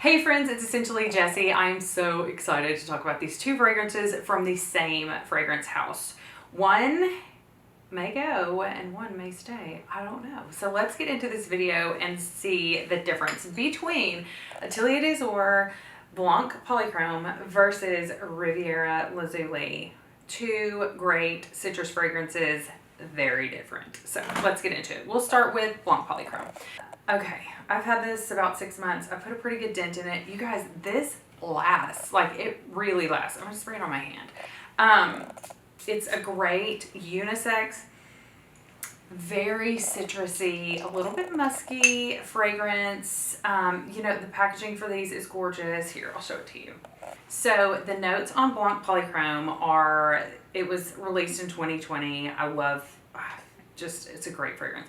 Hey friends, it's essentially Jessie. I am so excited to talk about these two fragrances from the same fragrance house. One may go and one may stay. I don't know. So let's get into this video and see the difference between Atelier des Ors Blanc Polychrome versus Riviera Lazuli. Two great citrus fragrances, very different. So let's get into it. We'll start with Blanc Polychrome. Okay, I've had this about 6 months. I put a pretty good dent in it. You guys, this lasts. Like, it really lasts. I'm gonna spray it on my hand. It's a great unisex, very citrusy, a little bit musky fragrance. You know, the packaging for these is gorgeous. Here, I'll show it to you. So the notes on Blanc Polychrome are, it was released in 2020. I love, it's a great fragrance.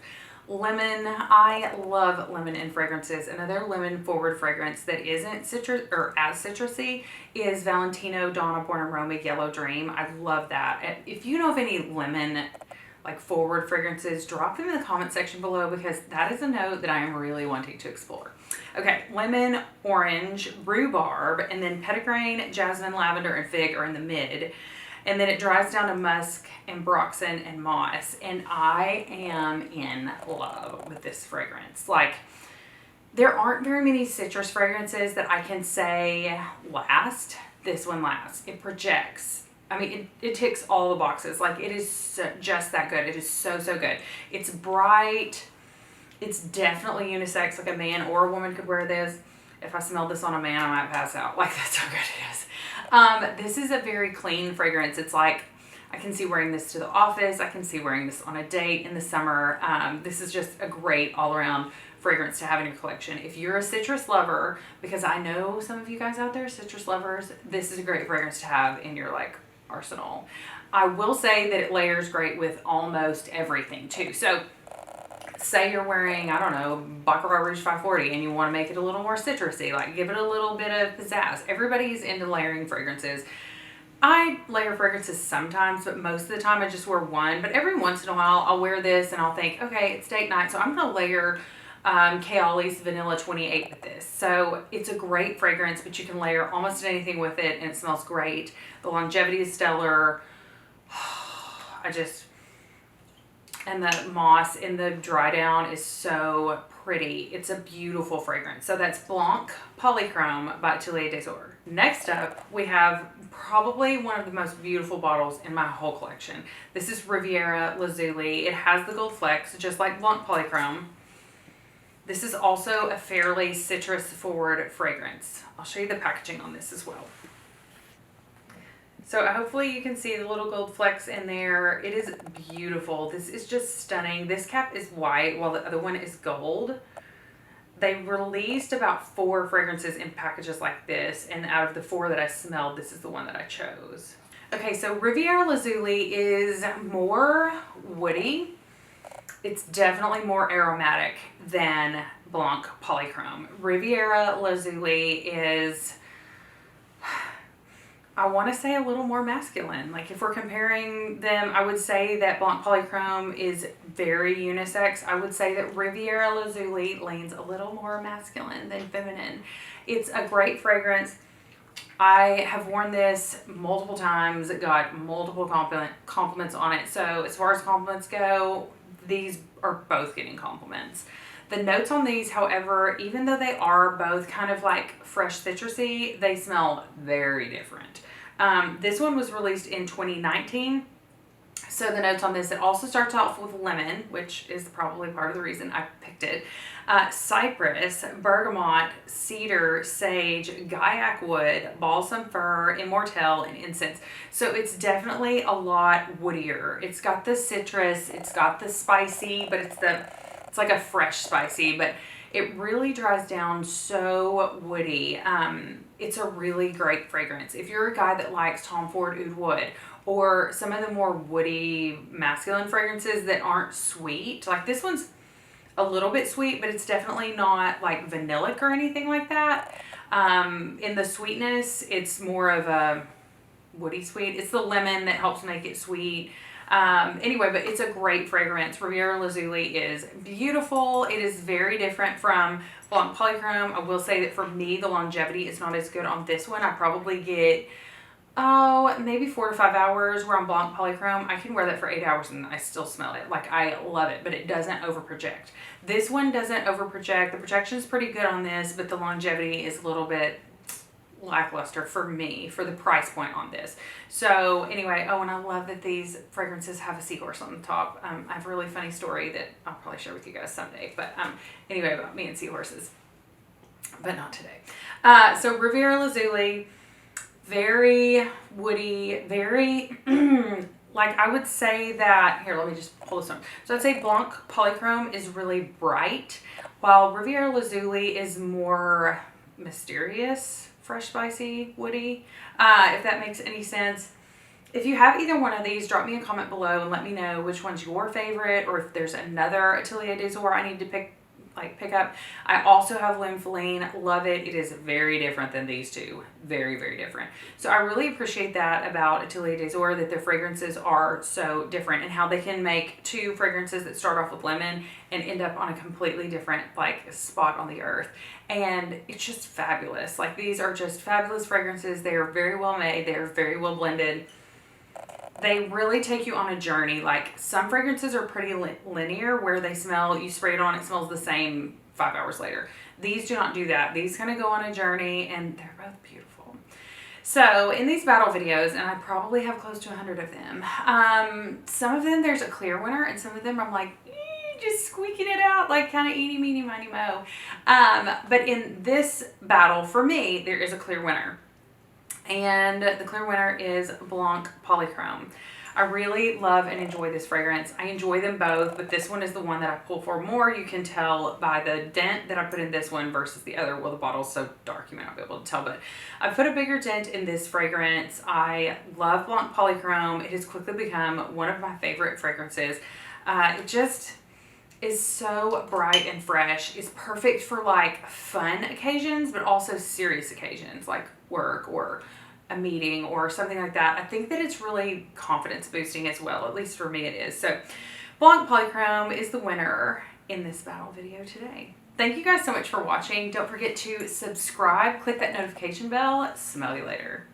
Lemon, I love lemon in fragrances. Another lemon forward fragrance that isn't citrus or as citrusy is Valentino Donna Born Aroma Yellow Dream. I love that. And if you know of any lemon like forward fragrances, drop them in the comment section below because that is a note that I am really wanting to explore. Okay, lemon, orange, rhubarb, and then petitgrain, jasmine, lavender, and fig are in the mid. And then it dries down to musk and broxen and moss. And I am in love with this fragrance. Like, there aren't very many citrus fragrances that I can say last. This one lasts. It projects. I mean, it ticks all the boxes. Like, it is just that good. It is so, so good. It's bright. It's definitely unisex. Like, a man or a woman could wear this. If I smelled this on a man, I might pass out. Like, that's how good it is. This is a very clean fragrance. It's like, I can see wearing this to the office. I can see wearing this on a date in the summer. This is just a great all-around fragrance to have in your collection. If you're a citrus lover, because I know some of you guys out there are citrus lovers, this is a great fragrance to have in your like arsenal. I will say that it layers great with almost everything too. So say you're wearing, I don't know, Baccarat Rouge 540 and you want to make it a little more citrusy, like give it a little bit of pizzazz. Everybody's into layering fragrances. I layer fragrances sometimes, but most of the time I just wear one. But every once in a while I'll wear this and I'll think, okay, it's date night, so I'm going to layer Kayali's Vanilla 28 with this. So it's a great fragrance, but you can layer almost anything with it and it smells great. The longevity is stellar. And the moss in the dry down is so pretty. It's a beautiful fragrance. So that's Blanc Polychrome by Atelier des Ors. Next up, we have probably one of the most beautiful bottles in my whole collection. This is Riviera Lazuli. It has the gold flecks, just like Blanc Polychrome. This is also a fairly citrus forward fragrance. I'll show you the packaging on this as well. So hopefully you can see the little gold flecks in there. It is beautiful. This is just stunning. This cap is white while the other one is gold. They released about 4 fragrances in packages like this, and out of the 4 that I smelled, this is the one that I chose. Okay, so Riviera Lazuli is more woody. It's definitely more aromatic than Blanc Polychrome. Riviera Lazuli is, I want to say, a little more masculine. Like, if we're comparing them, I would say that Blanc Polychrome is very unisex. I would say that Riviera Lazuli leans a little more masculine than feminine. It's a great fragrance. I have worn this multiple times. It got multiple compliments on it. So as far as compliments go, these are both getting compliments. The notes on these, however, even though they are both kind of like fresh citrusy, they smell very different. This one was released in 2019. So the notes on this, it also starts off with lemon, which is probably part of the reason I picked it. Cypress, bergamot, cedar, sage, gaiac wood, balsam fir, immortelle, and incense. So it's definitely a lot woodier. It's got the citrus, it's got the spicy, but it's like a fresh spicy, but it really dries down so woody. It's a really great fragrance. If you're a guy that likes Tom Ford Oud Wood or some of the more woody masculine fragrances that aren't sweet, like this one's a little bit sweet, but it's definitely not like vanillic or anything like that. In the sweetness, it's more of a woody sweet. It's the lemon that helps make it sweet. Anyway, but it's a great fragrance. Riviera Lazuli is beautiful. It is very different from Blanc Polychrome. I will say that for me, the longevity is not as good on this one. I probably get, maybe 4 to 5 hours, where on Blanc Polychrome, I can wear that for 8 hours and I still smell it. Like, I love it, but it doesn't over project. This one doesn't over project. The projection is pretty good on this, but the longevity is a little bit lackluster for me, for the price point on this. So anyway, and I love that these fragrances have a seahorse on the top. I have a really funny story that I'll probably share with you guys someday, but anyway, about me and seahorses, but not today. So Riviera Lazuli, very woody, very like, I would say that, here, let me just pull this on. So I'd say Blanc Polychrome is really bright, while Riviera Lazuli is more mysterious, fresh, spicy, woody, if that makes any sense. If you have either one of these, drop me a comment below and let me know which one's your favorite, or if there's another Atelier des Ors I need to pick up. I also have Lympholine. Love it. It is very different than these two. Very, very different. So I really appreciate that about Atelier des Ors, that their fragrances are so different, and how they can make two fragrances that start off with lemon and end up on a completely different spot on the earth. And it's just fabulous. Like, these are just fabulous fragrances. They are very well made. They are very well blended. They really take you on a journey. Like, some fragrances are pretty linear, where they smell, you spray it on, it smells the same 5 hours later. These do not do that. These kind of go on a journey, and they're both beautiful. So in these battle videos, and I probably have close to 100 of them, some of them there's a clear winner, and some of them I'm like, just squeaking it out, like kind of eeny, meeny, miny, mo. But in this battle, for me, there is a clear winner. And the clear winner is Blanc Polychrome. I really love and enjoy this fragrance. I enjoy them both, but this one is the one that I pull for more. You can tell by the dent that I put in this one versus the other. Well, the bottle's so dark you may not be able to tell, but I put a bigger dent in this fragrance. I love Blanc Polychrome. It has quickly become one of my favorite fragrances. It just is so bright and fresh. It's perfect for like fun occasions, but also serious occasions like work or a meeting or something like that. I think that it's really confidence boosting as well. At least for me it is. So Blanc Polychrome is the winner in this battle video today. Thank you guys so much for watching. Don't forget to subscribe, click that notification bell. Smell you later.